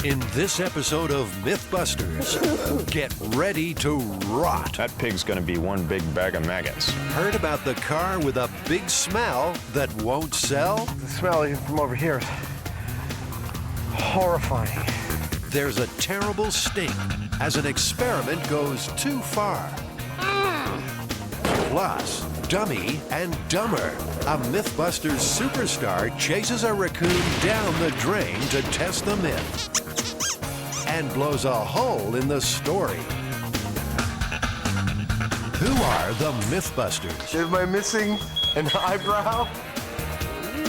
In this episode of Mythbusters, get ready to rot. That pig's gonna be one big bag of maggots. Heard about the car with a big smell that won't sell? The smell even from over here is horrifying. There's a terrible stink as an experiment goes too far. Plus, Dummy and Dumber. A Mythbusters superstar chases a raccoon down the drain to test the myth and blows a hole in the story. Who are the Mythbusters? Am I missing an eyebrow?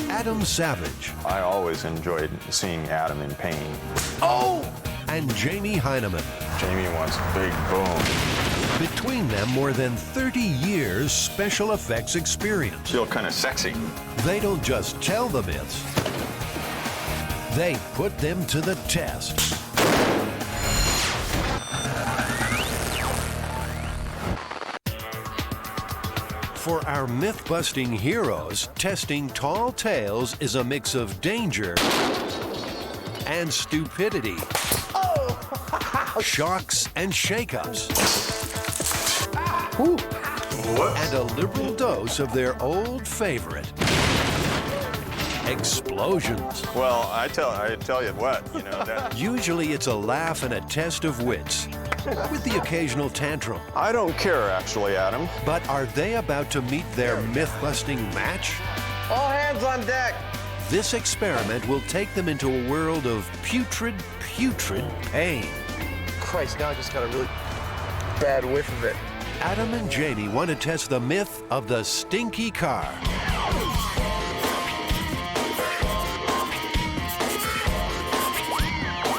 Adam Savage. I always enjoyed seeing Adam in pain. Oh! And Jamie Heineman. Jamie wants a big boom. Between them, more than 30 years special effects experience. Feel kind of sexy. They don't just tell the myths, they put them to the test. For our myth-busting heroes, testing tall tales is a mix of danger and stupidity. Shocks and shakeups. And a liberal dose of their old favorite, explosions. Well, I tell you what, you know that. Usually it's a laugh and a test of wits, with the occasional tantrum. I don't care, actually, Adam. But are they about to meet their myth-busting match? All hands on deck. This experiment will take them into a world of putrid pain. Christ, now I just got a really bad whiff of it. Adam and Jamie want to test the myth of the stinky car.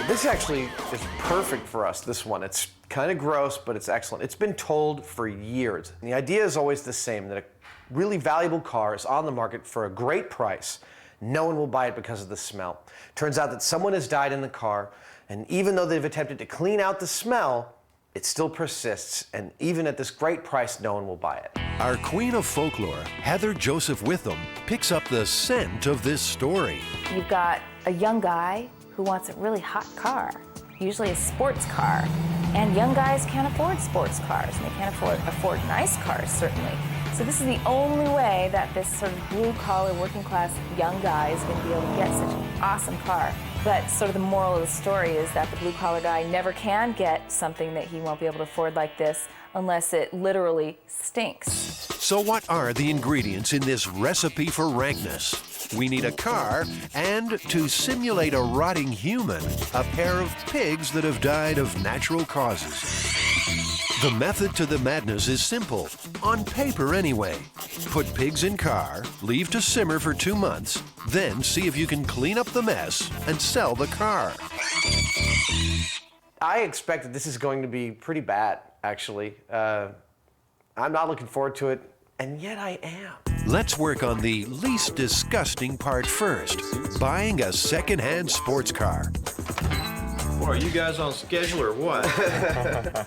This actually is perfect for us, this one. It's kind of gross, but it's excellent. It's been told for years. And the idea is always the same, that a really valuable car is on the market for a great price. No one will buy it because of the smell. Turns out that someone has died in the car, and even though they've attempted to clean out the smell, it still persists, and even at this great price, no one will buy it. Our queen of folklore, Heather Joseph Witham, picks up the scent of this story. You've got a young guy who wants a really hot car, usually a sports car. And young guys can't afford sports cars, and they can't afford nice cars, certainly. So this is the only way that this sort of blue-collar, working-class young guy is going to be able to get such an awesome car. But sort of the moral of the story is that the blue-collar guy never can get something that he won't be able to afford like this unless it literally stinks. So what are the ingredients in this recipe for rankness? We need a car, and to simulate a rotting human, a pair of pigs that have died of natural causes. The method to the madness is simple, on paper anyway. Put pigs in car, leave to simmer for 2 months, then see if you can clean up the mess and sell the car. I expect that this is going to be pretty bad, actually. I'm not looking forward to it, and yet I am. Let's work on the least disgusting part first, buying a second-hand sports car. Well, are you guys on schedule or what?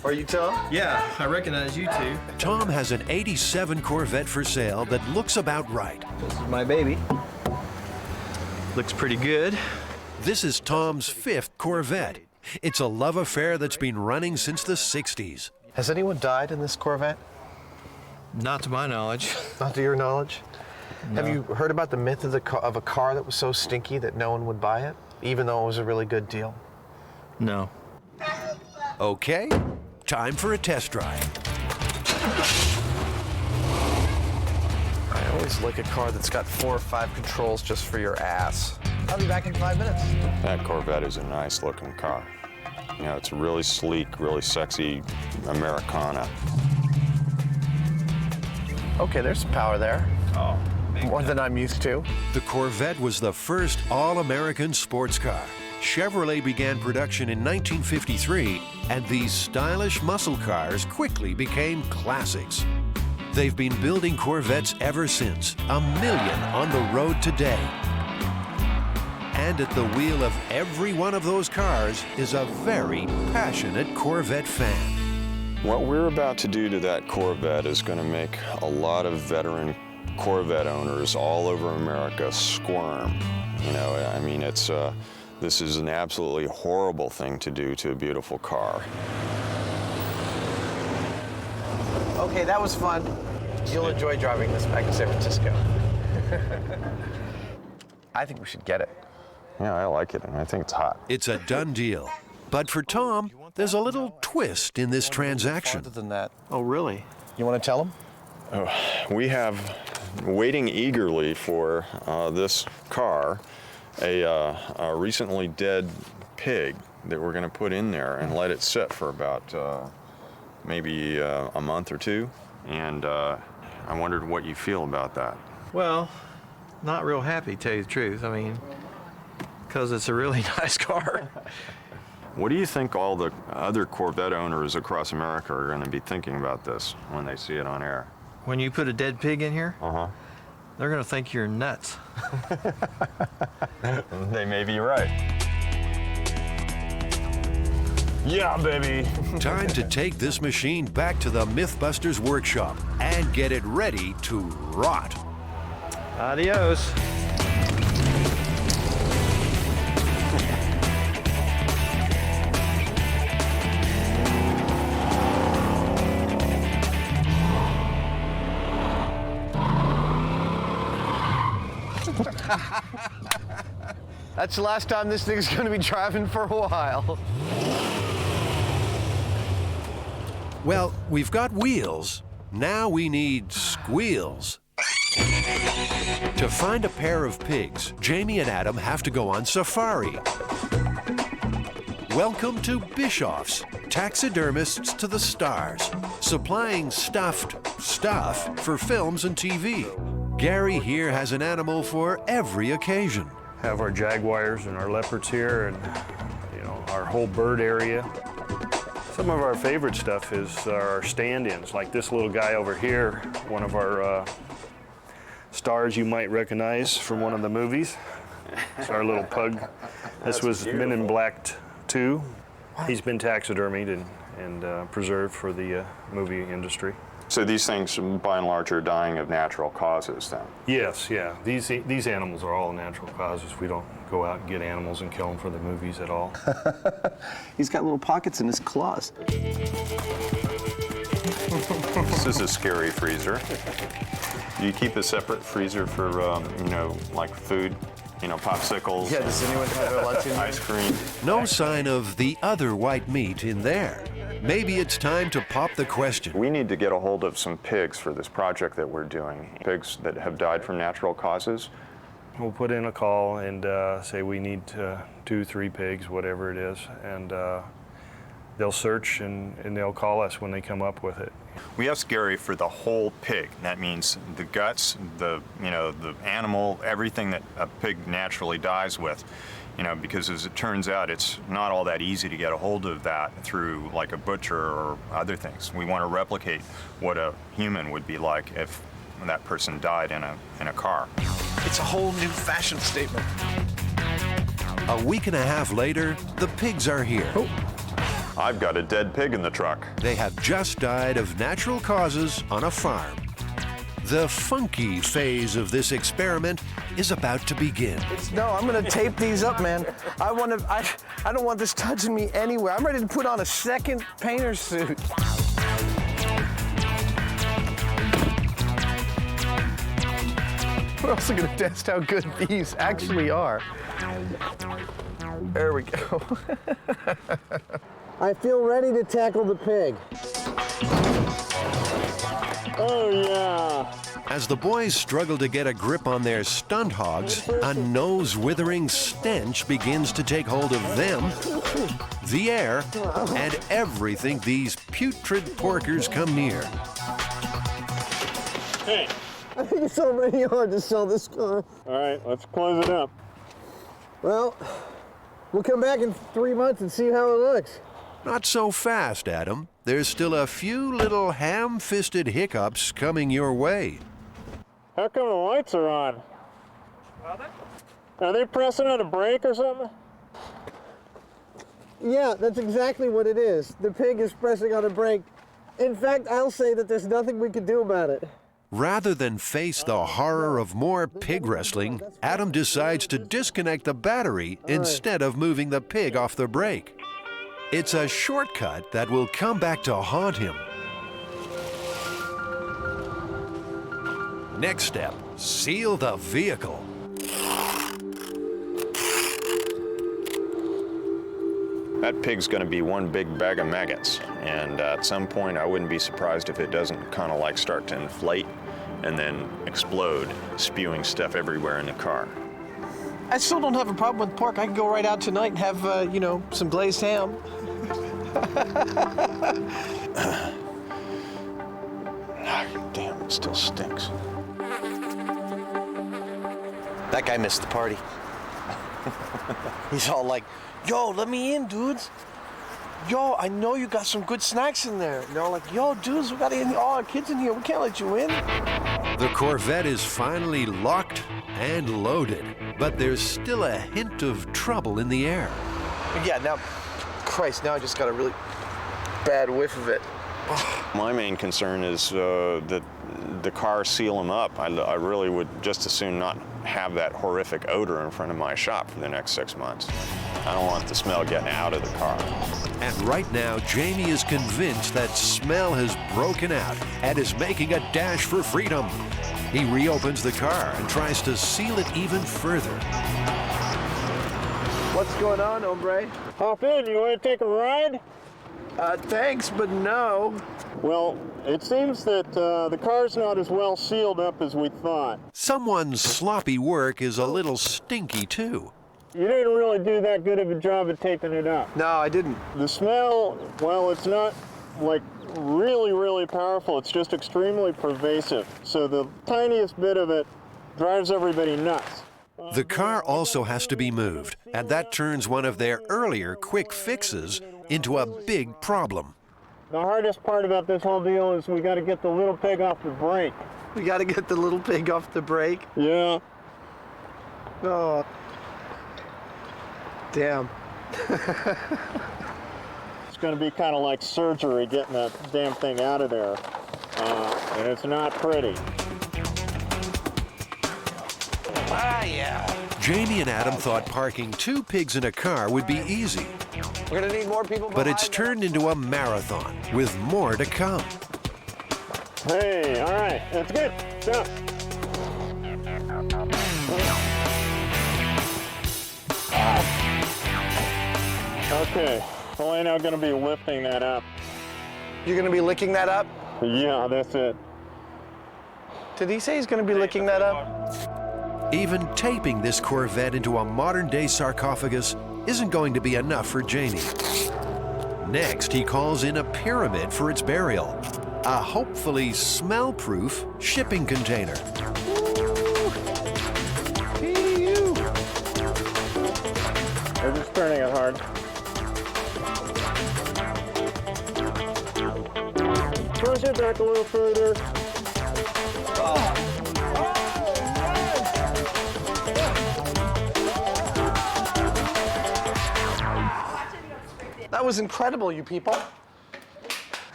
Are you Tom? Yeah, I recognize you two. Tom has an '87 Corvette for sale that looks about right. This is my baby. Looks pretty good. This is Tom's 5th Corvette. It's a love affair that's been running since the 60s. Has anyone died in this Corvette? Not to my knowledge. Not to your knowledge? No. Have you heard about the myth of a car that was so stinky that no one would buy it, even though it was a really good deal? No. Okay, time for a test drive. I always like a car that's got 4 or 5 controls just for your ass. I'll be back in 5 minutes. That Corvette is a nice looking car. You know, it's really sleek, really sexy Americana. Okay, there's some power there. Oh, More than I'm used to. The Corvette was the first all-American sports car. Chevrolet began production in 1953, and these stylish muscle cars quickly became classics. They've been building Corvettes ever since, 1 million on the road today. And at the wheel of every one of those cars is a very passionate Corvette fan. What we're about to do to that Corvette is going to make a lot of veteran Corvette owners all over America squirm. You know, I mean, it's This is an absolutely horrible thing to do to a beautiful car. Okay, that was fun. You'll enjoy driving this back to San Francisco. I think we should get it. Yeah, I like it, and I think it's hot. It's a done deal. But for Tom, there's a little twist in this transaction. Farther than that. Oh, really? You want to tell him? We have, waiting eagerly for this car, a recently dead pig that we're going to put in there and let it sit for about maybe a month or two. And I wondered what you feel about that. Well, not real happy, to tell you the truth. I mean, because it's a really nice car. What do you think all the other Corvette owners across America are going to be thinking about this when they see it on air? When you put a dead pig in here, they're going to think you're nuts. They may be right. Yeah, baby. Time to take this machine back to the Mythbusters workshop and get it ready to rot. Adios. That's the last time this thing's going to be driving for a while. Well, we've got wheels. Now we need squeals. To find a pair of pigs, Jamie and Adam have to go on safari. Welcome to Bischoff's, taxidermists to the stars, supplying stuffed stuff for films and TV. Gary here has an animal for every occasion. Have our jaguars and our leopards here, and our whole bird area. Some of our favorite stuff is our stand-ins, like this little guy over here, one of our stars you might recognize from one of the movies. It's our little pug. This was Men in Black 2. He's been taxidermied and preserved for the movie industry. So these things, by and large, are dying of natural causes, then? Yes, yeah. These animals are all natural causes. We don't go out and get animals and kill them for the movies at all. He's got little pockets in his claws. This is a scary freezer. Do you keep a separate freezer for, like food? Popsicles? Yeah, does anyone have a lunch in here? Ice cream? No sign of the other white meat in there. Maybe it's time to pop the question. We need to get a hold of some pigs for this project that we're doing. Pigs that have died from natural causes. We'll put in a call and say we need 2, 3 pigs, whatever it is, and they'll search and they'll call us when they come up with it. We ask Gary for the whole pig. That means the guts, the animal, everything that a pig naturally dies with. Because as it turns out, it's not all that easy to get a hold of that through like a butcher or other things. We want to replicate what a human would be like if that person died in a car. It's a whole new fashion statement. A week and a half later, the pigs are here. I've got a dead pig in the truck. They have just died of natural causes on a farm. The funky phase of this experiment is about to begin. No, I'm gonna tape these up, man. I don't want this touching me anywhere. I'm ready to put on a second painter's suit. We're also gonna test how good these actually are. There we go. I feel ready to tackle the pig. Oh, yeah. As the boys struggle to get a grip on their stunt hogs, a nose-withering stench begins to take hold of them, the air, and everything these putrid porkers come near. Hey. I think it's already hard to sell this car. All right, let's close it up. Well, we'll come back in 3 months and see how it looks. Not so fast, Adam. There's still a few little ham-fisted hiccups coming your way. How come the lights are on? Are they pressing on a brake or something? Yeah, that's exactly what it is. The pig is pressing on a brake. In fact, I'll say that there's nothing we can do about it. Rather than face the horror of more pig wrestling, Adam decides to disconnect the battery instead of moving the pig off the brake. It's a shortcut that will come back to haunt him. Next step, seal the vehicle. That pig's going to be one big bag of maggots, and at some point I wouldn't be surprised if it doesn't kind of like start to inflate and then explode, spewing stuff everywhere in the car. I still don't have a problem with pork. I can go right out tonight and have, you know, some glazed ham. Damn, it still stinks. That guy missed the party. He's all like, yo, let me in, dudes. Yo, I know you got some good snacks in there. And they're all like, yo, dudes, we got all our kids in here. We can't let you in. The Corvette is finally locked and loaded, but there's still a hint of trouble in the air. Yeah, now, Christ, now I just got a really bad whiff of it. My main concern is that the cars seal them up. I really would just as soon not have that horrific odor in front of my shop for the next 6 months. I don't want the smell getting out of the car. And right now, Jamie is convinced that smell has broken out and is making a dash for freedom. He reopens the car and tries to seal it even further. What's going on, hombre? Hop in, you want to take a ride? Thanks, but no. Well, it seems that the car's not as well sealed up as we thought. Someone's sloppy work is a little stinky, too. You didn't really do that good of a job of taping it up. No, I didn't. The smell, well, it's not like really, really powerful. It's just extremely pervasive. So the tiniest bit of it drives everybody nuts. The car also has to be moved, and that turns one of their earlier quick fixes into a big problem. The hardest part about this whole deal is we got to get the little pig off the brake. We got to get the little pig off the brake? Yeah. Oh. Damn. It's going to be kind of like surgery getting that damn thing out of there. And it's not pretty. Ah, yeah. Jamie and Adam thought parking 2 pigs in a car would be easy, We're going to need more people but it's behind turned into a marathon with more to come. Hey, all right, that's good. Stop. Okay, well, I'm now going to be lifting that up. You're going to be licking that up? Yeah, that's it. Did he say he's going to be licking that up? Even taping this Corvette into a modern-day sarcophagus isn't going to be enough for Jamie. Next, he calls in a pyramid for its burial, a hopefully smell-proof shipping container. We're just turning it hard. Push it back a little further. That was incredible, you people.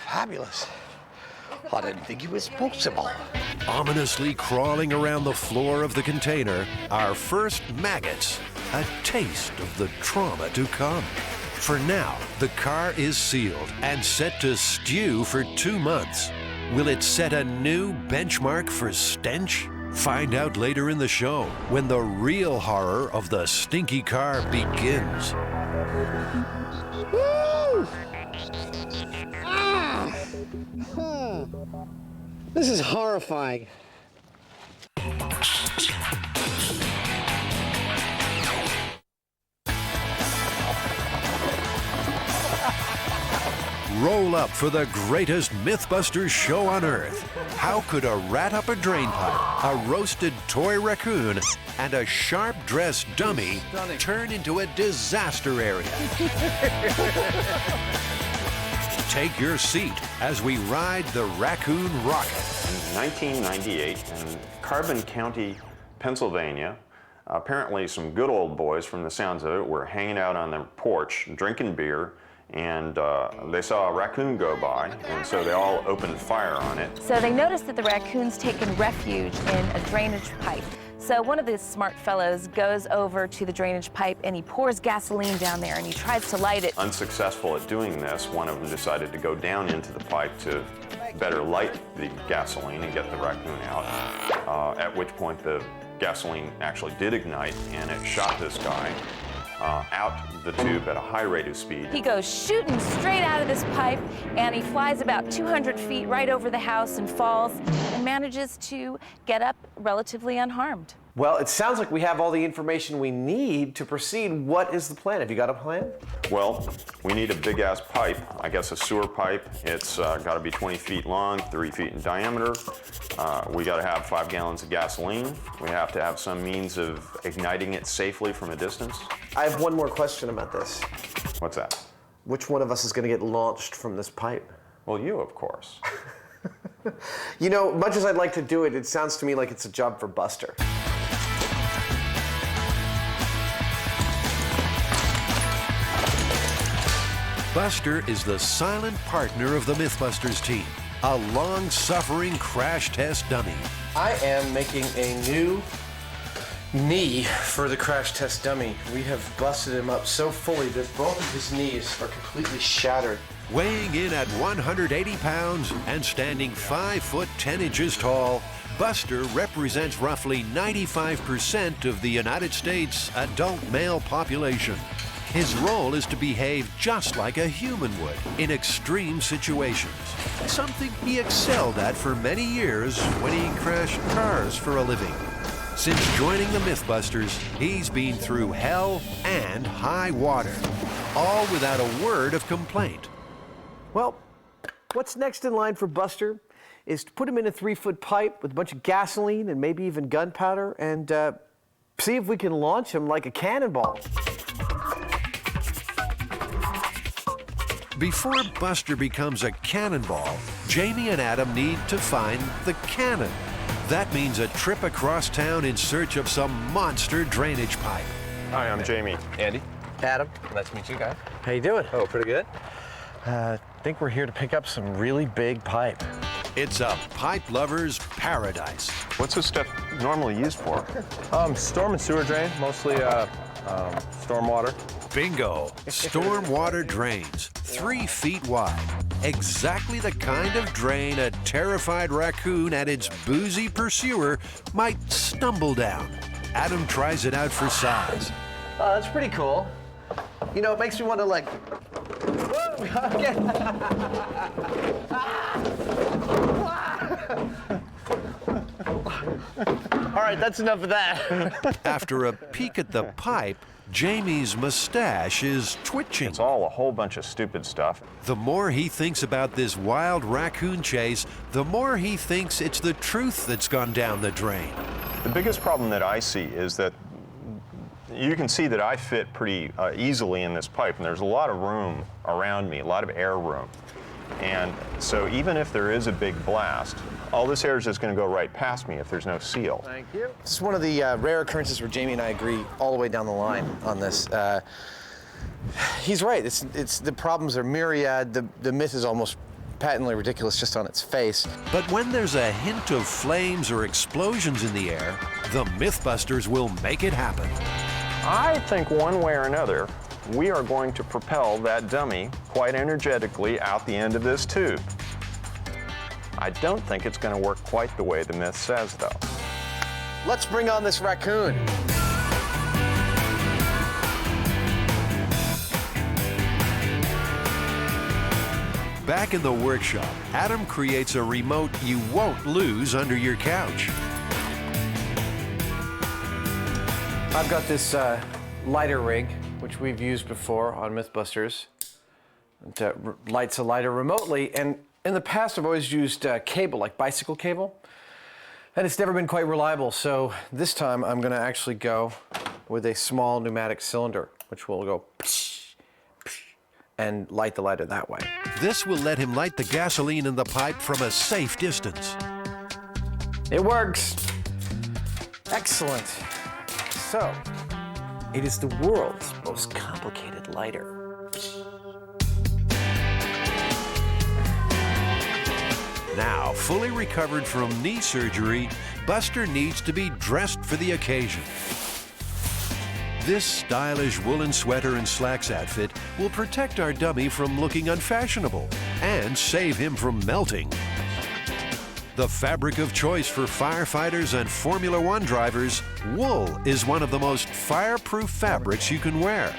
Fabulous. I didn't think it was possible. Ominously crawling around the floor of the container, our first maggots, a taste of the trauma to come. For now, the car is sealed and set to stew for 2 months. Will it set a new benchmark for stench? Find out later in the show when the real horror of the stinky car begins. Woo! This is horrifying. Roll up for the greatest Mythbusters show on Earth. How could a rat up a drain pipe, a roasted toy raccoon, and a sharp-dressed dummy turn into a disaster area? Take your seat as we ride the Raccoon rocket. In 1998, in Carbon County, Pennsylvania, apparently some good old boys, from the sounds of it, were hanging out on their porch, drinking beer, and they saw a raccoon go by, and so they all opened fire on it. So they noticed that the raccoon's taken refuge in a drainage pipe. So one of these smart fellows goes over to the drainage pipe and he pours gasoline down there and he tries to light it. Unsuccessful at doing this, one of them decided to go down into the pipe to better light the gasoline and get the raccoon out, at which point the gasoline actually did ignite and it shot this guy out the tube at a high rate of speed. He goes shooting straight out of this pipe and he flies about 200 feet right over the house and falls and manages to get up relatively unharmed. Well, it sounds like we have all the information we need to proceed. What is the plan? Have you got a plan? Well, we need a big-ass pipe, I guess a sewer pipe. It's got to be 20 feet long, 3 feet in diameter. We got to have 5 gallons of gasoline. We have to have some means of igniting it safely from a distance. I have one more question about this. What's that? Which one of us is going to get launched from this pipe? Well, you, of course. You know, much as I'd like to do it, it sounds to me like it's a job for Buster. Buster is the silent partner of the Mythbusters team, a long-suffering crash test dummy. I am making a new knee for the crash test dummy. We have busted him up so fully that both of his knees are completely shattered. Weighing in at 180 pounds and standing 5 foot 10 inches tall, Buster represents roughly 95% of the United States adult male population. His role is to behave just like a human would in extreme situations, something he excelled at for many years when he crashed cars for a living. Since joining the Mythbusters, he's been through hell and high water, all without a word of complaint. Well, what's next in line for Buster is to put him in a 3-foot pipe with a bunch of gasoline and maybe even gunpowder and see if we can launch him like a cannonball. Before Buster becomes a cannonball, Jamie and Adam need to find the cannon. That means a trip across town in search of some monster drainage pipe. Hi, I'm Jamie. Andy. Adam. Nice to meet you guys. How you doing? Oh, pretty good. I think we're here to pick up some really big pipe. It's a pipe lover's paradise. What's this stuff normally used for? Storm and sewer drain, mostly storm water. Bingo! Stormwater drains, 3 feet wide. Exactly the kind of drain a terrified raccoon and its boozy pursuer might stumble down. Adam tries it out for size. Oh, that's pretty cool. You know, it makes me want to like... All right, that's enough of that. After a peek at the pipe, Jamie's mustache is twitching. It's all a whole bunch of stupid stuff. The more he thinks about this wild raccoon chase, the more he thinks it's the truth that's gone down the drain. The biggest problem that I see is that you can see that I fit pretty easily in this pipe, and there's a lot of room around me, a lot of air room. And so even if there is a big blast, all this air is just going to go right past me if there's no seal. Thank you. This is one of the rare occurrences where Jamie and I agree all the way down the line on this. He's right. It's the problems are myriad. The myth is almost patently ridiculous just on its face. But when there's a hint of flames or explosions in the air, the Mythbusters will make it happen. I think one way or another, we are going to propel that dummy quite energetically out the end of this tube. I don't think it's going to work quite the way the myth says, though. Let's bring on this raccoon. Back in the workshop, Adam creates a remote you won't lose under your couch. I've got this lighter rig, which we've used before on Mythbusters. It lights a lighter remotely, and in the past I've always used cable, like bicycle cable, and it's never been quite reliable, so this time I'm going to actually go with a small pneumatic cylinder, which will go and light the lighter that way. This will let him light the gasoline in the pipe from a safe distance. It works. Excellent. So, it is the world's most complicated lighter. Now, fully recovered from knee surgery, Buster needs to be dressed for the occasion. This stylish woolen sweater and slacks outfit will protect our dummy from looking unfashionable and save him from melting. The fabric of choice for firefighters and Formula One drivers, wool is one of the most fireproof fabrics you can wear.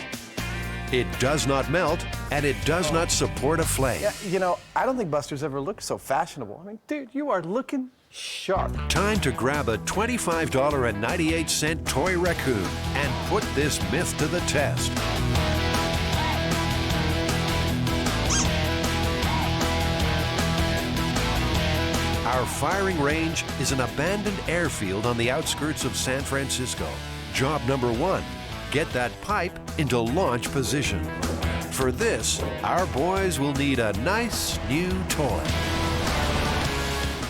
It does not melt, and it does not support a flame. Yeah, you know, I don't think Buster's ever looked so fashionable. I mean, dude, you are looking sharp. Time to grab a $25.98 toy Raccoon and put this myth to the test. Our firing range is an abandoned airfield on the outskirts of San Francisco. Job number 1, get that pipe into launch position. For this, our boys will need a nice new toy.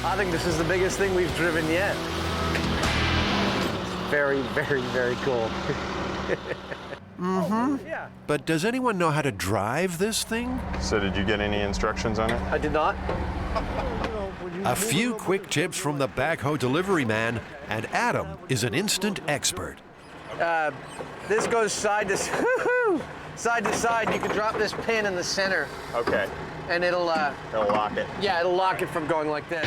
I think this is the biggest thing we've driven yet. Very, very, very cool. Yeah. But does anyone know how to drive this thing? So did you get any instructions on it? I did not. A few quick tips from the backhoe delivery man, and Adam is an instant expert. This goes side to side to side. You can drop this pin in the center, Okay. and it'll Lock it. yeah, it'll lock it from going like this.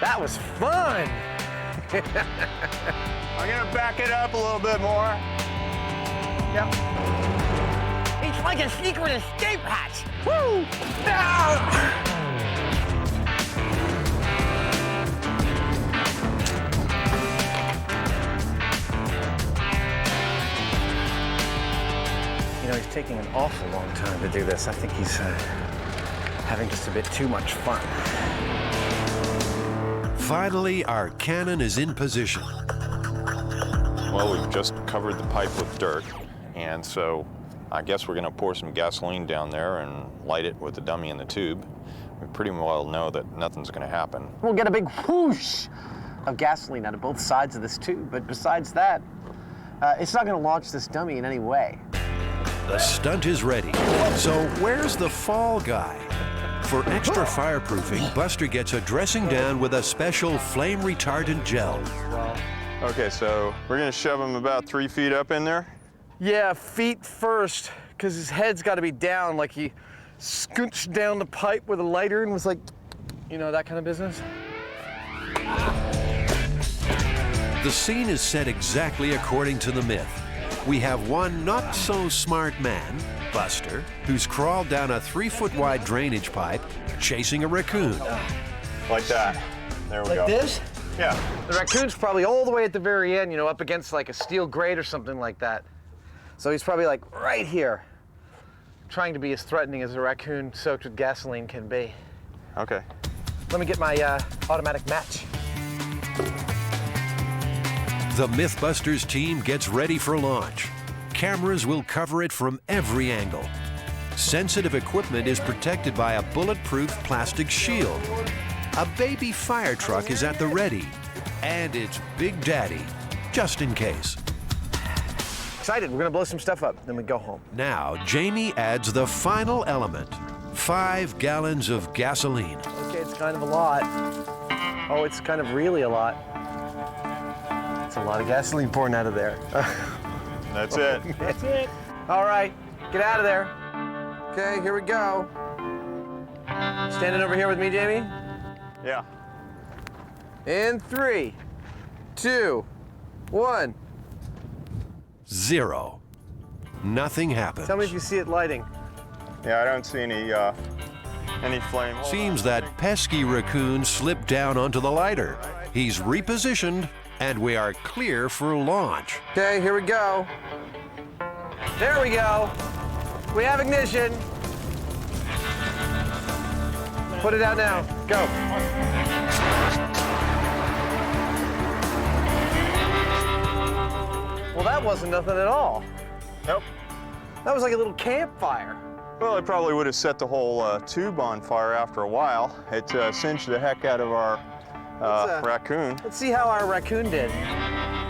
That was fun. I'm gonna back it up a little bit more. Yep. It's like a secret escape hatch. Woo! You know, he's taking an awful long time to do this. I think he's having just a bit too much fun. Finally, our cannon is in position. Well, we've just covered the pipe with dirt, and so I guess we're gonna pour some gasoline down there and light it with the dummy in the tube. We pretty well know that nothing's gonna happen. We'll get a big whoosh of gasoline out of both sides of this tube, but besides that, it's not gonna launch this dummy in any way. The stunt is ready. So where's the fall guy? For extra fireproofing, Buster gets a dressing down with a special flame retardant gel. Okay, so we're gonna shove him about 3 feet up in there. Yeah, feet first, because his head's got to be down, like he scooched down the pipe with a lighter and was like, you know, that kind of business. The scene is set exactly according to the myth. We have one not-so-smart man, Buster, who's crawled down a 3-foot-wide drainage pipe, chasing a raccoon. Like that. There we go. Like this? Yeah. The raccoon's probably all the way at the very end, you know, up against like a steel grate or something like that. So he's probably like right here, trying to be as threatening as a raccoon soaked with gasoline can be. Okay. Let me get my automatic match. The Mythbusters team gets ready for launch. Cameras will cover it from every angle. Sensitive equipment is protected by a bulletproof plastic shield. A baby fire truck is at the ready, and it's Big Daddy, just in case. Excited, we're gonna blow some stuff up, then we go home. Now, Jamie adds the final element, 5 gallons of gasoline. Okay, it's kind of a lot. Oh, it's kind of really a lot. It's a lot of gasoline pouring out of there. That's it. That's it. All right, get out of there. Okay, here we go. Standing over here with me, Jamie? Yeah. In 3, 2, 1. 0. Nothing happens. Tell me if you see it lighting. Yeah, I don't see any flame. Seems that pesky raccoon slipped down onto the lighter. He's repositioned, and we are clear for launch. Okay, here we go. There we go. We have ignition. Put it out now. Go. Well, that wasn't nothing at all. Nope. That was like a little campfire. Well, it probably would have set the whole tube on fire after a while. It singed the heck out of our raccoon. Let's see how our raccoon did.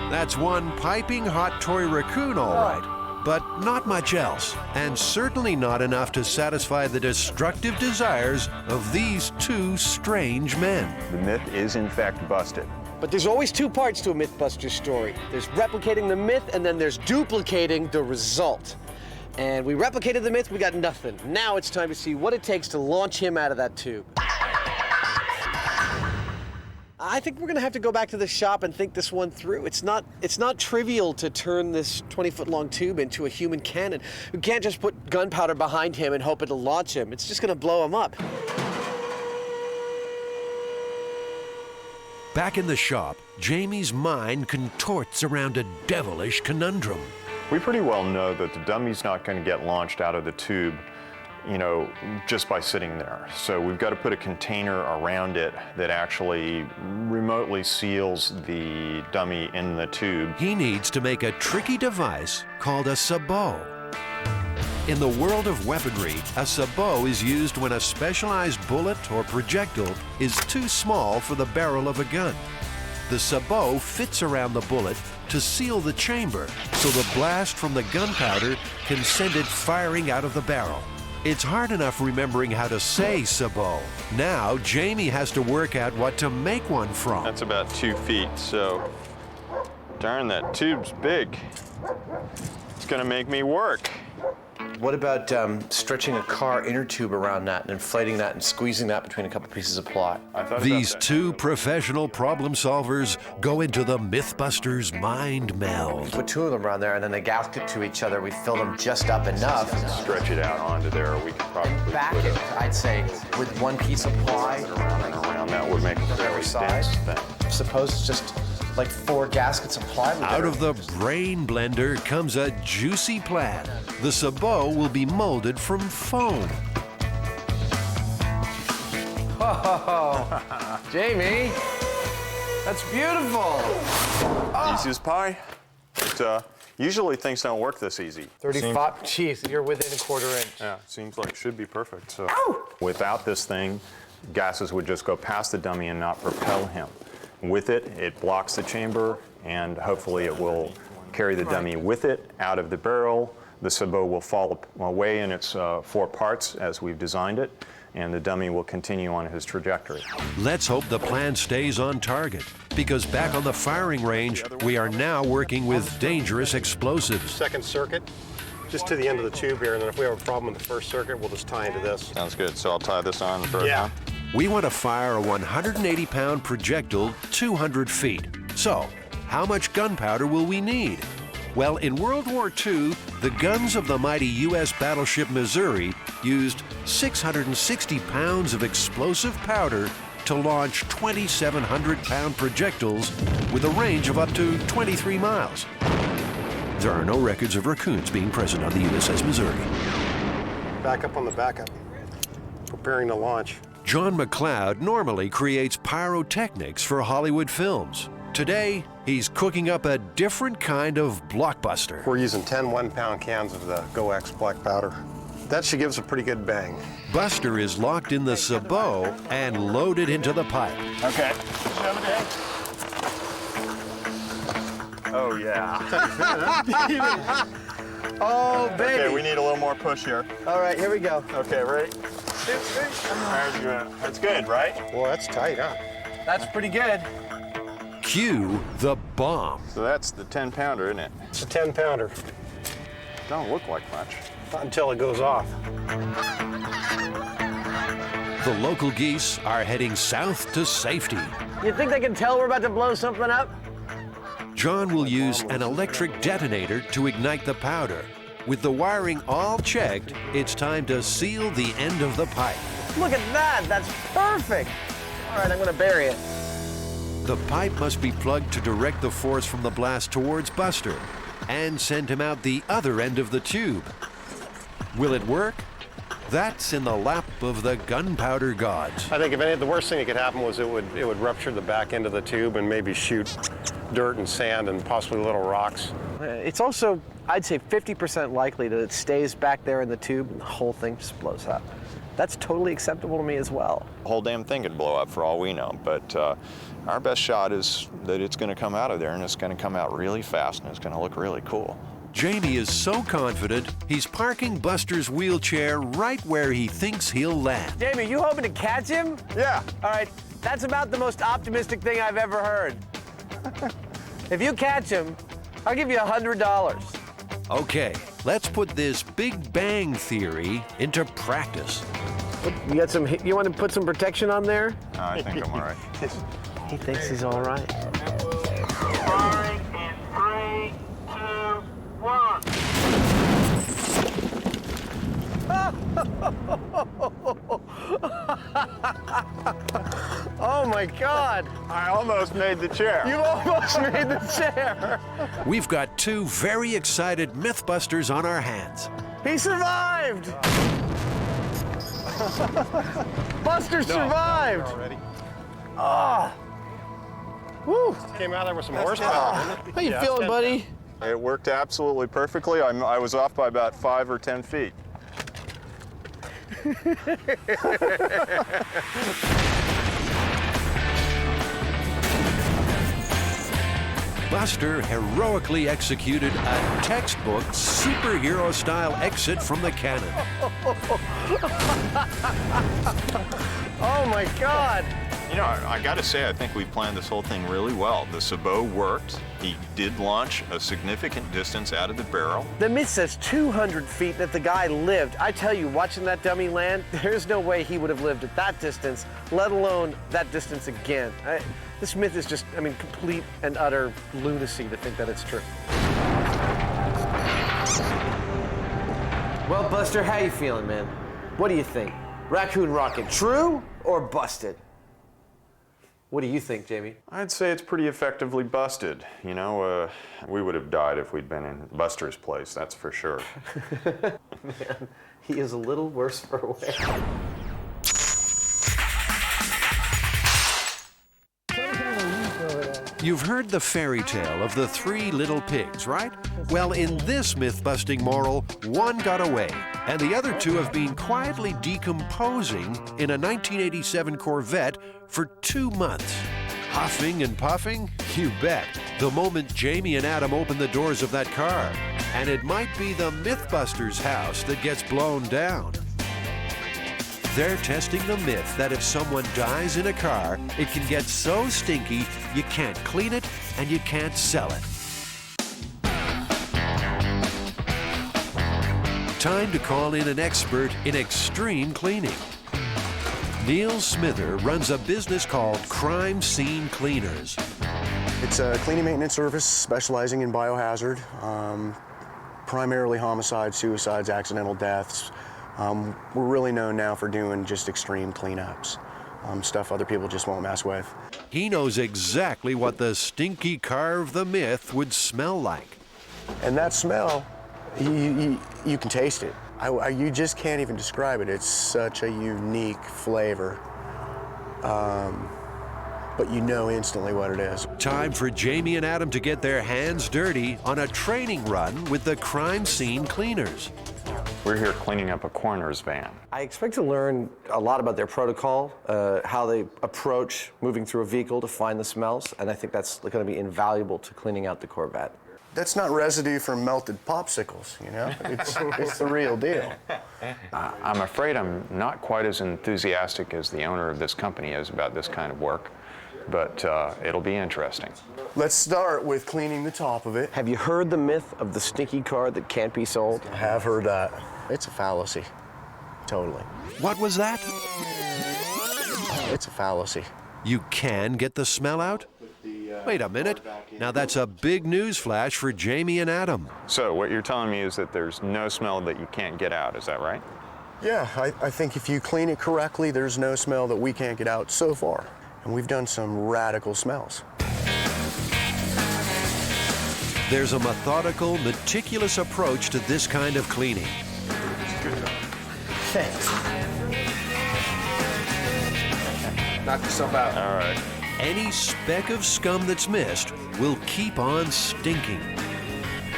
That's one piping hot toy raccoon, all right, but not much else, and certainly not enough to satisfy the destructive desires of these two strange men. The myth is in fact busted. But there's always two parts to a Mythbusters story. There's replicating the myth, and then there's duplicating the result. And we replicated the myth, we got nothing. Now it's time to see what it takes to launch him out of that tube. I think we're gonna have to go back to the shop and think this one through. It's not trivial to turn this 20-foot-long tube into a human cannon. We can't just put gunpowder behind him and hope it'll launch him. It's just gonna blow him up. Back in the shop, Jamie's mind contorts around a devilish conundrum. We pretty well know that the dummy's not going to get launched out of the tube, you know, just by sitting there. So we've got to put a container around it that actually remotely seals the dummy in the tube. He needs to make a tricky device called a sabot. In the world of weaponry, a sabot is used when a specialized bullet or projectile is too small for the barrel of a gun. The sabot fits around the bullet to seal the chamber, so the blast from the gunpowder can send it firing out of the barrel. It's hard enough remembering how to say sabot. Now, Jamie has to work out what to make one from. That's about 2 feet, so darn, that tube's big. It's gonna make me work. What about stretching a car inner tube around that and inflating that and squeezing that between a couple pieces of ply? These two professional problem solvers go into the Mythbusters mind meld. Put two of them around there and then they gasket to each other. We fill them just up enough. Stretch it out onto there. We could probably Back put it, I'd say, with one piece of ply. around and around. That would make a very dense thing. Suppose it's just like 4 gaskets of plywood. Out of the brain blender comes a juicy plan. The sabot will be molded from foam. Oh, Jamie, that's beautiful. Easy as pie. But, usually things don't work this easy. 35, geez, you're within a quarter inch. Yeah, seems like it should be perfect. So without this thing, gases would just go past the dummy and not propel him. With it, it blocks the chamber, and hopefully it will carry the dummy with it out of the barrel. The sabot will fall away in its 4 parts as we've designed it, and the dummy will continue on his trajectory. Let's hope the plan stays on target, because back on the firing range, we are now working with dangerous explosives. Second circuit, just to the end of the tube here, and then if we have a problem with the first circuit, we'll just tie into this. Sounds good. So I'll tie this on the first one? We want to fire a 180-pound projectile 200 feet. So, how much gunpowder will we need? Well, in World War II, the guns of the mighty U.S. battleship Missouri used 660 pounds of explosive powder to launch 2,700-pound projectiles with a range of up to 23 miles. There are no records of raccoons being present on the USS Missouri. Back up on the backup, preparing to launch. John McLeod normally creates pyrotechnics for Hollywood films. Today, he's cooking up a different kind of blockbuster. We're using 10 one-pound cans of the GoX black powder. That should give us a pretty good bang. Buster is locked in the sabot and loaded into the pipe. Okay. Oh, yeah. Oh, baby. Okay, we need a little more push here. All right, here we go. Okay, ready? That's good, right? Well, that's tight, huh? That's pretty good. Cue the bomb. So that's the 10-pounder, isn't it? It's a 10-pounder. Don't look like much. Not until it goes off. The local geese are heading south to safety. You think they can tell we're about to blow something up? John will use an electric detonator to ignite the powder. With the wiring all checked, it's time to seal the end of the pipe. Look at that, that's perfect. All right, I'm gonna bury it. The pipe must be plugged to direct the force from the blast towards Buster and send him out the other end of the tube. Will it work? That's in the lap of the gunpowder gods. I think if any, the worst thing that could happen was it would rupture the back end of the tube and maybe shoot dirt and sand and possibly little rocks. It's also, I'd say, 50% likely that it stays back there in the tube and the whole thing just blows up. That's totally acceptable to me as well. The whole damn thing could blow up for all we know, but our best shot is that it's going to come out of there, and it's going to come out really fast, and it's going to look really cool. Jamie is so confident, he's parking Buster's wheelchair right where he thinks he'll land. Jamie, you hoping to catch him? Yeah. All right, that's about the most optimistic thing I've ever heard. If you catch him, I'll give you $100. Okay, let's put this Big Bang Theory into practice. You got some? You want to put some protection on there? I think I'm all right. He thinks he's all right. Firing in 3, 2, 1. Oh my God! I almost made the chair. You almost made the chair. We've got two very excited Mythbusters on our hands. He survived. Buster survived. Already. Oh. Woo. Came out there with some horsepower, didn't it? How you feeling, buddy? It worked absolutely perfectly. I was off by about 5 or 10 feet. Buster heroically executed a textbook superhero-style exit from the cannon. Oh my God. You know, I got to say, I think we planned this whole thing really well. The sabot worked. He did launch a significant distance out of the barrel. The myth says 200 feet that the guy lived. I tell you, watching that dummy land, there's no way he would have lived at that distance, let alone that distance again. This myth is just, I mean, complete and utter lunacy to think that it's true. Well, Buster, how you feeling, man? What do you think? Raccoon rocket, true or busted? What do you think, Jamie? I'd say it's pretty effectively busted. You know, we would have died if we'd been in Buster's place, that's for sure. Man, he is a little worse for wear. You've heard the fairy tale of the 3 little pigs, right? Well, in this myth-busting moral, one got away, and the other 2 have been quietly decomposing in a 1987 Corvette for 2 months. Huffing and puffing? You bet. The moment Jamie and Adam open the doors of that car. And it might be the Mythbusters house that gets blown down. They're testing the myth that if someone dies in a car, it can get so stinky you can't clean it and you can't sell it. Time to call in an expert in extreme cleaning. Neil Smither runs a business called Crime Scene Cleaners. It's a cleaning maintenance service specializing in biohazard, primarily homicides, suicides, accidental deaths. We're really known now for doing just extreme cleanups, stuff other people just won't mess with. He knows exactly what the stinky car of the myth would smell like. And that smell, you can taste it. You just can't even describe it. It's such a unique flavor, but you know instantly what it is. Time for Jamie and Adam to get their hands dirty on a training run with the Crime Scene Cleaners. We're here cleaning up a coroner's van. I expect to learn a lot about their protocol, how they approach moving through a vehicle to find the smells, and I think that's going to be invaluable to cleaning out the Corvette. That's not residue from melted popsicles, you know? It's the real deal. I'm afraid I'm not quite as enthusiastic as the owner of this company is about this kind of work, but it'll be interesting. Let's start with cleaning the top of it. Have you heard the myth of the stinky car that can't be sold? I have heard that. It's a fallacy. Totally. What was that? It's a fallacy. You can get the smell out? Wait a minute. Now that's a big news flash for Jamie and Adam. So what you're telling me is that there's no smell that you can't get out, is that right? Yeah, I think if you clean it correctly, there's no smell that we can't get out so far. And we've done some radical smells. There's a methodical, meticulous approach to this kind of cleaning. Thanks. Knock yourself out. All right. Any speck of scum that's missed will keep on stinking.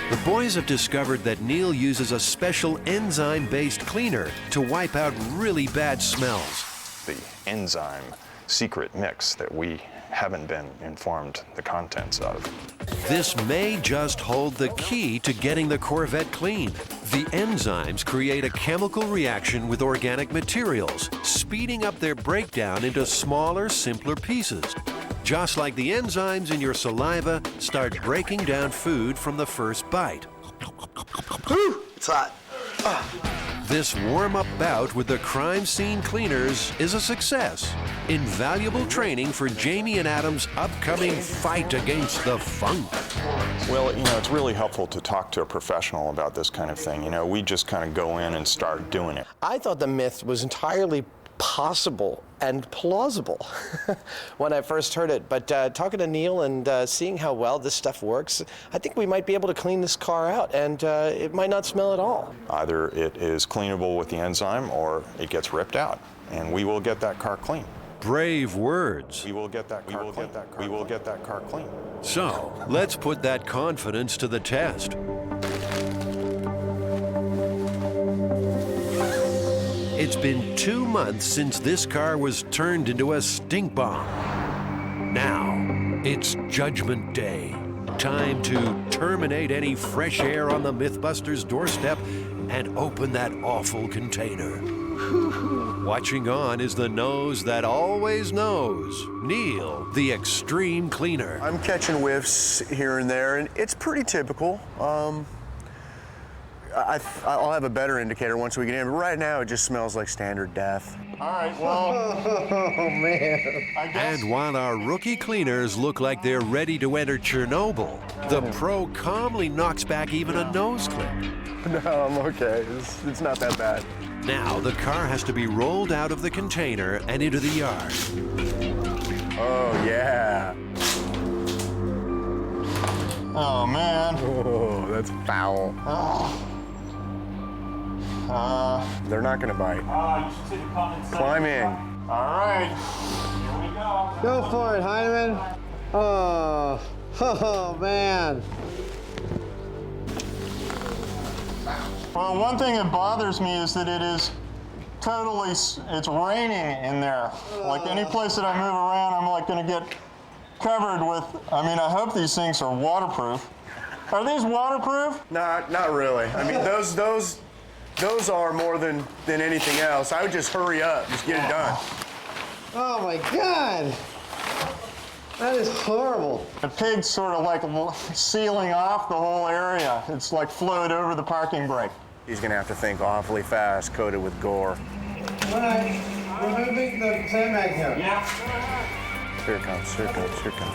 The boys have discovered that Neil uses a special enzyme-based cleaner to wipe out really bad smells. The enzyme secret mix that we haven't been informed the contents of. This may just hold the key to getting the Corvette clean. The enzymes create a chemical reaction with organic materials, speeding up their breakdown into smaller, simpler pieces. Just like the enzymes in your saliva start breaking down food from the first bite. Whew, it's hot. This warm-up bout with the crime scene cleaners is a success. Invaluable training for Jamie and Adam's upcoming fight against the funk. Well, you know, it's really helpful to talk to a professional about this kind of thing. You know, we just kind of go in and start doing it. I thought the myth was entirely possible and plausible when I first heard it. But talking to Neil and seeing how well this stuff works, I think we might be able to clean this car out, and it might not smell at all. Either it is cleanable with the enzyme or it gets ripped out, and we will get that car clean. Brave words. We will get that car clean. We will get that car clean. So, let's put that confidence to the test. It's been 2 months since this car was turned into a stink bomb. Now, it's Judgment Day. Time to terminate any fresh air on the Mythbusters' doorstep and open that awful container. Watching on is the nose that always knows, Neil, the extreme cleaner. I'm catching whiffs here and there, and it's pretty typical. I'll have a better indicator once we get in, but right now it just smells like standard death. All right, well. Oh, man. I guess. And while our rookie cleaners look like they're ready to enter Chernobyl, the pro calmly knocks back even a nose clip. No, I'm okay. It's not that bad. Now the car has to be rolled out of the container and into the yard. Oh, yeah. Oh, man. Oh, that's foul. They're not gonna bite. You should see the comments. Climb in. All right. Here we go. Go for it, Heineman. Oh, man. Well, one thing that bothers me is that it is totally, it's raining in there. Like any place that I move around, I'm like gonna get covered with, I mean, I hope these things are waterproof. Are these waterproof? Not really. I mean, those are more than anything else. I would just hurry up, just get it done. Oh, my God. That is horrible. The pig's sort of like sealing off the whole area. It's like flowed over the parking brake. He's gonna have to think awfully fast, coated with gore. All right, we're moving the sandbag here. Yeah. Here it comes, here it comes, here it comes.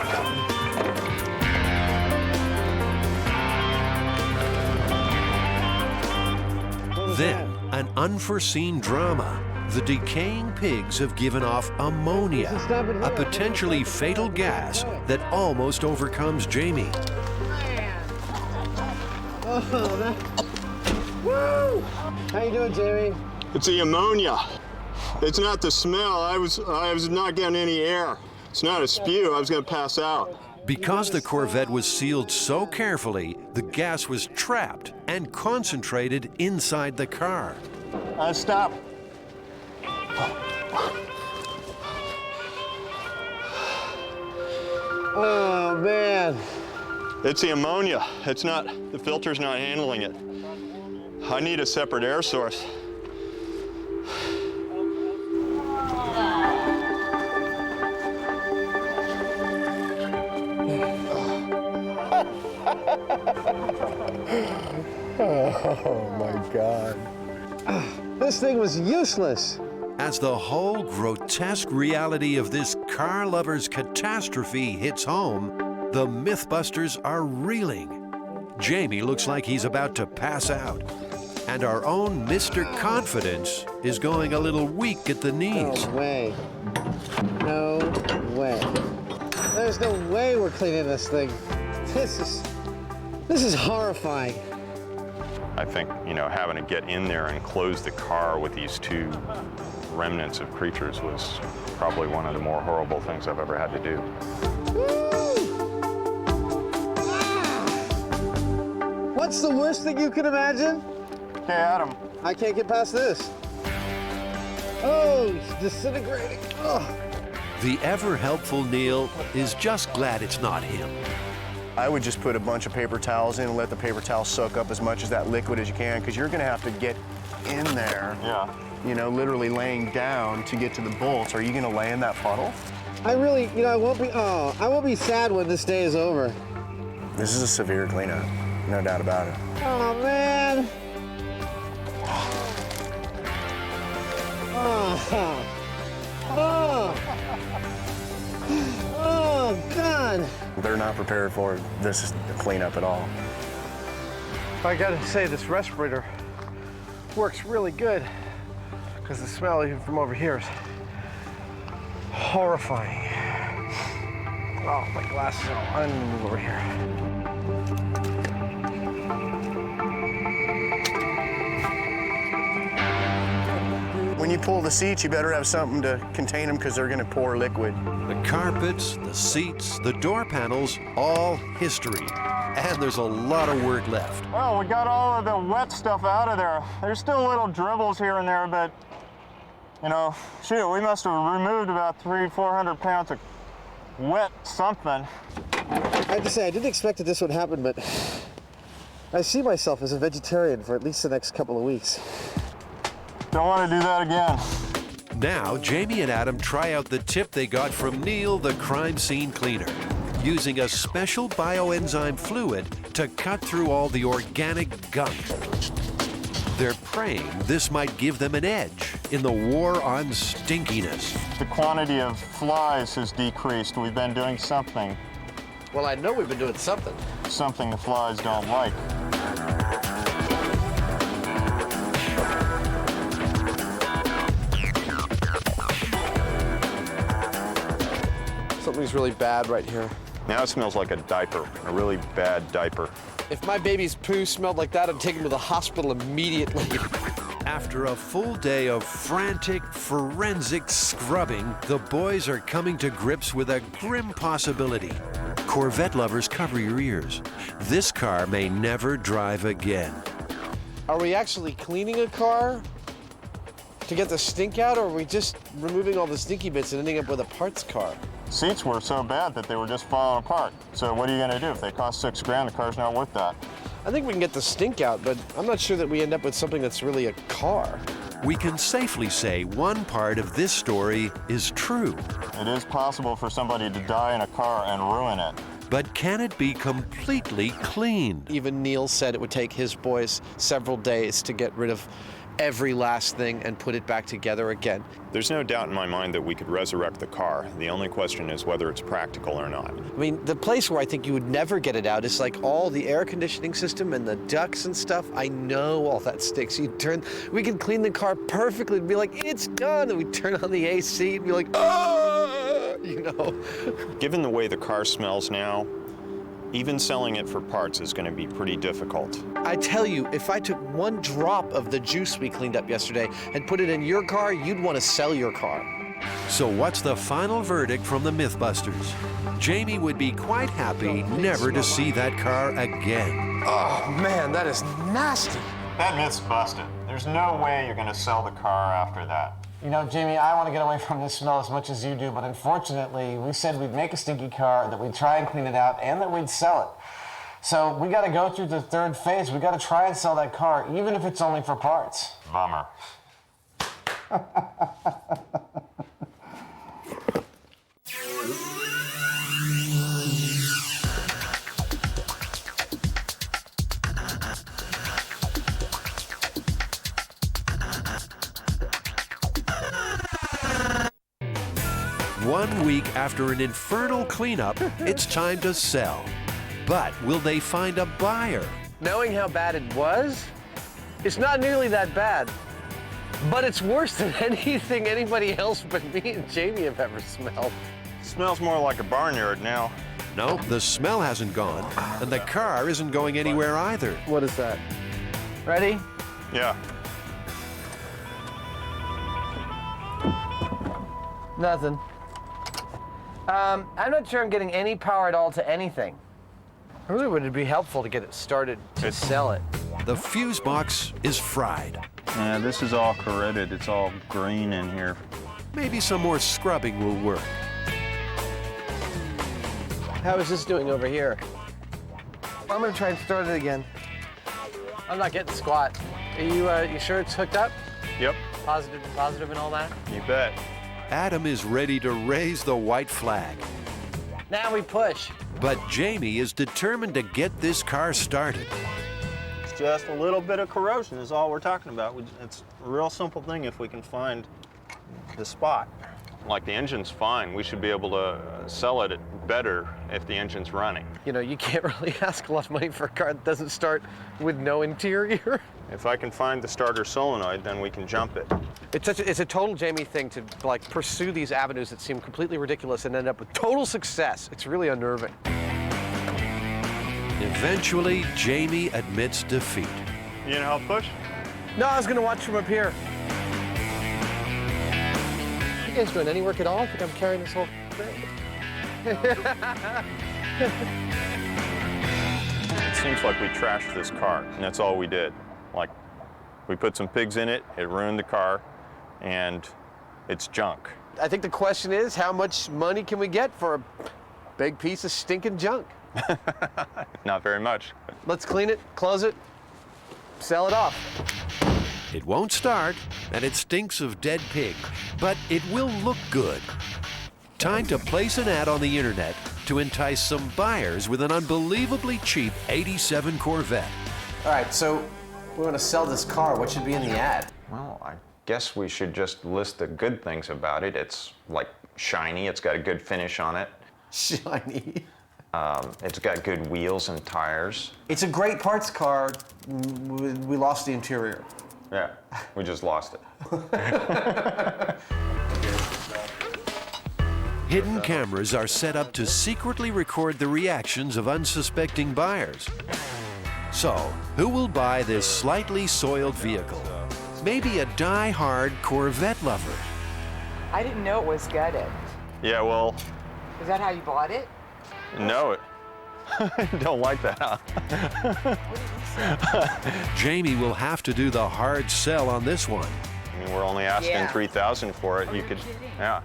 Then, an unforeseen drama. The decaying pigs have given off ammonia, a potentially fatal gas that almost overcomes Jamie. Oh, that... Woo! How you doing, Jamie? It's the ammonia. It's not the smell. I was not getting any air. It's not a spew. I was going to pass out. Because the Corvette was sealed so carefully, the gas was trapped and concentrated inside the car. Stop. Oh, man. It's the ammonia. It's not, the filter's not handling it. I need a separate air source. Oh my God. This thing was useless. As the whole grotesque reality of this car lover's catastrophe hits home, the Mythbusters are reeling. Jamie looks like he's about to pass out. And our own Mr. Confidence is going a little weak at the knees. No way. No way. There's no way we're cleaning this thing. This is horrifying. I think, you know, having to get in there and close the car with these two remnants of creatures was probably one of the more horrible things I've ever had to do. What's That's the worst thing you can imagine? Okay, Adam. I can't get past this. Oh, it's disintegrating. Oh. The ever-helpful Neil is just glad it's not him. I would just put a bunch of paper towels in and let the paper towels soak up as much of that liquid as you can, because you're gonna have to get in there. Yeah. You know, literally laying down to get to the bolts. Are you gonna lay in that puddle? I really, you know, I won't be sad when this day is over. This is a severe cleanup, no doubt about it. Oh, man. Oh. Oh. Oh, God. They're not prepared for this cleanup at all. I gotta say, this respirator works really good, because the smell even from over here is horrifying. Oh, my glasses are all, I'm gonna move over here. When you pull the seats, you better have something to contain them, because they're gonna pour liquid. The carpets, the seats, the door panels, all history. And there's a lot of work left. Well, we got all of the wet stuff out of there. There's still little dribbles here and there, but, you know, shoot, we must have removed about 300-400 pounds of wet something. I have to say, I didn't expect that this would happen, but I see myself as a vegetarian for at least the next couple of weeks. Don't want to do that again. Now, Jamie and Adam try out the tip they got from Neil, the crime scene cleaner, using a special bioenzyme fluid to cut through all the organic gunk. They're praying this might give them an edge in the war on stinkiness. The quantity of flies has decreased. We've been doing something. Well, I know we've been doing something. Something the flies don't like. Something's really bad right here. Now it smells like a diaper, a really bad diaper. If my baby's poo smelled like that, I'd take him to the hospital immediately. After a full day of frantic, forensic scrubbing, the boys are coming to grips with a grim possibility. Corvette lovers, cover your ears. This car may never drive again. Are we actually cleaning a car to get the stink out, or are we just removing all the stinky bits and ending up with a parts car? Seats were so bad that they were just falling apart. So what are you gonna do? If they cost $6 grand, the car's not worth that. I think we can get the stink out, but I'm not sure that we end up with something that's really a car. We can safely say one part of this story is true. It is possible for somebody to die in a car and ruin it. But can it be completely cleaned? Even Neil said it would take his boys several days to get rid of every last thing and put it back together again. There's no doubt in my mind that we could resurrect the car. The only question is whether it's practical or not. I mean, the place where I think you would never get it out is like all the air conditioning system and the ducts and stuff. I know all that stinks. We could clean the car perfectly and be like, it's done. And we turn on the AC and be like, oh, you know. Given the way the car smells now, even selling it for parts is going to be pretty difficult. I tell you, if I took one drop of the juice we cleaned up yesterday and put it in your car, you'd want to sell your car. So what's the final verdict from the Mythbusters? Jamie would be quite happy never to see that car again. Oh man, that is nasty. That myth's busted. There's no way you're gonna sell the car after that. You know, Jamie, I want to get away from this smell as much as you do, but unfortunately, we said we'd make a stinky car, that we'd try and clean it out, and that we'd sell it. So we got to go through the third phase. We got to try and sell that car, even if it's only for parts. Bummer. 1 week after an infernal cleanup, it's time to sell. But will they find a buyer? Knowing how bad it was, it's not nearly that bad. But it's worse than anything anybody else but me and Jamie have ever smelled. Smells more like a barnyard now. No, the smell hasn't gone, and the car isn't going anywhere either. What is that? Ready? Yeah. Nothing. I'm not sure I'm getting any power at all to anything. Really would it be helpful to get it started to sell it? The fuse box is fried. Yeah, this is all corroded. It's all green in here. Maybe some more scrubbing will work. How is this doing over here? I'm gonna try and start it again. I'm not getting squat. Are you sure it's hooked up? Yep. Positive and all that? You bet. Adam is ready to raise the white flag. Now we push. But Jamie is determined to get this car started. It's just a little bit of corrosion is all we're talking about. It's a real simple thing if we can find the spot. Like the engine's fine. We should be able to sell it better if the engine's running. You know, you can't really ask a lot of money for a car that doesn't start with no interior. If I can find the starter solenoid, then we can jump it. It's a total Jamie thing to like pursue these avenues that seem completely ridiculous and end up with total success. It's really unnerving. Eventually, Jamie admits defeat. You gonna help push? No, I was gonna watch from up here. You guys doing any work at all? I think I'm carrying this whole thing. It seems like we trashed this car, and that's all we did. Like, we put some pigs in it, it ruined the car, and it's junk. I think the question is, how much money can we get for a big piece of stinking junk? Not very much. Let's clean it, close it, sell it off. It won't start, and it stinks of dead pig, but it will look good. Time to place an ad on the internet to entice some buyers with an unbelievably cheap '87 Corvette. All right, so we want to sell this car. What should be in the ad? Well, I guess we should just list the good things about it. It's like shiny, it's got a good finish on it. Shiny. It's got good wheels and tires. It's a great parts car. We lost the interior. Yeah, we just lost it. Hidden cameras are set up to secretly record the reactions of unsuspecting buyers. So, who will buy this slightly soiled vehicle? Maybe a die-hard Corvette lover. I didn't know it was gutted. Yeah, well, Is that how you bought it? no, don't like that, huh? Jamie will have to do the hard sell on this one. I mean, we're only asking Yeah. $3,000 for it. You could, yeah.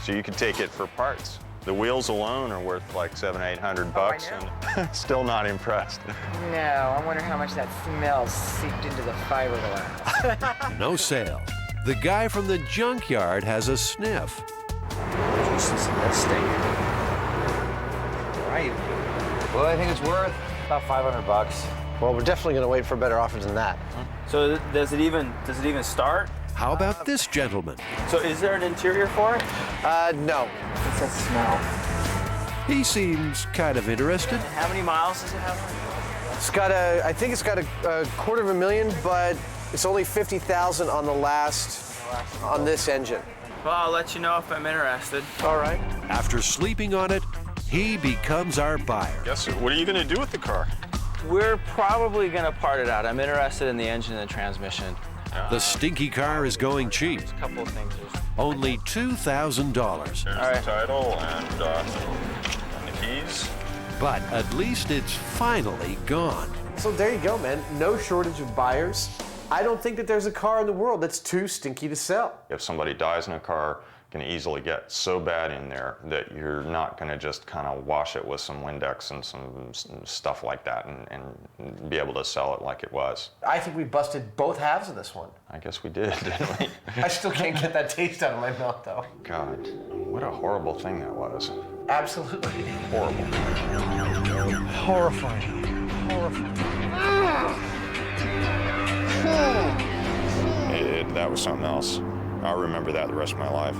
So you could take it for parts. The wheels alone are worth like $700-800, and still not impressed. No, I wonder how much that smell seeped into the fiberglass. No sale. The guy from the junkyard has a sniff. Jesus, that stink. Right. Well, I think it's worth about $500. Well, we're definitely going to wait for better offers than that. So does it even start? How about this gentleman? So is there an interior for it? No. It's a smell. He seems kind of interested. How many miles does it have? It's got I think it's got a $250,000, but it's only 50,000 on on this engine. Well, I'll let you know if I'm interested. All right. After sleeping on it, he becomes our buyer. Yes, sir. What are you going to do with the car? We're probably gonna part it out. I'm interested in the engine and the transmission. The stinky car is going cheap. There's a couple of things. Only $2,000. There's right. the title and the keys. But at least it's finally gone. So there you go, man. No shortage of buyers. I don't think that there's a car in the world that's too stinky to sell. If somebody dies in a car, it can easily get so bad in there that you're not going to just kind of wash it with some Windex and some stuff like that and be able to sell it like it was. I think we busted both halves of this one. I guess we did, didn't we? I still can't get that taste out of my mouth, though. God, what a horrible thing that was. Absolutely. Horrible. Horrifying. Horrifying. That was something else. I'll remember that the rest of my life.